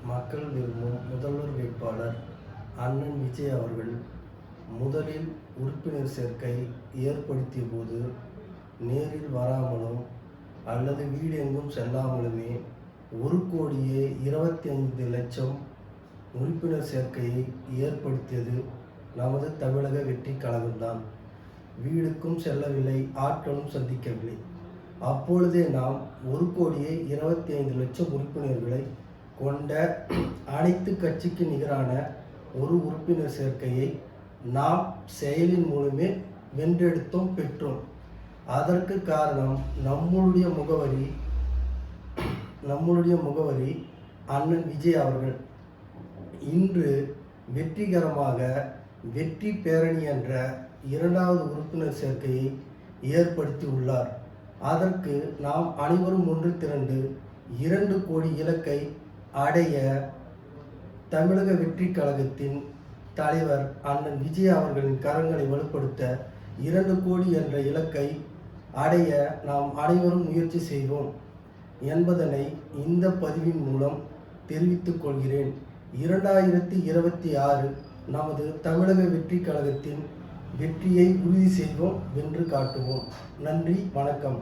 மக்கள் விரும்பும் முதல்வர் வேட்பாளர் அண்ணன் விஜய் அவர்கள் முதலில் உறுப்பினர் சேர்க்கை ஏற்படுத்திய போது நேரில் வராமலும் அல்லது வீடு எங்கும் செல்லாமலுமே 1,25,00,000 உறுப்பினர் சேர்க்கையை ஏற்படுத்தியது நமது தமிழக வெற்றி கழகம்தான். வீடுக்கும் செல்லவில்லை, ஆட்களும் சந்திக்கவில்லை. அப்பொழுதே நாம் 1,25,00,000 உறுப்பினர்களை கொண்ட அனைத்து கட்சிக்கு நிகரான ஒரு உறுப்பினர் சேர்க்கையை நாம் செயலின் மூலமே வென்றெடுத்தோம், பெற்றோம். அதற்கு காரணம் நம்மளுடைய முகவரி அண்ணன் விஜய் அவர்கள் இன்று வெற்றிகரமாக வெற்றி பேரணி என்ற 2வது உறுப்பினர் சேர்க்கையை ஏற்படுத்தி உள்ளார். அதற்கு நாம் அனைவரும் ஒன்று திரண்டு 2 கோடி இலக்கை அடைய தமிழக வெற்றி கழகத்தின் தலைவர் அண்ணன் விஜய் அவர்களின் கரங்களை வலுப்படுத்த 2 கோடி என்ற இலக்கை அடைய நாம் அனைவரும் முயற்சி செய்வோம் என்பதனை இந்த பதிவின் மூலம் தெரிவித்துக் கொள்கிறேன். 2026 நமது தமிழக வெற்றி கழகத்தின் வெற்றியை உறுதி செய்வோம், வென்று காட்டுவோம். நன்றி, வணக்கம்.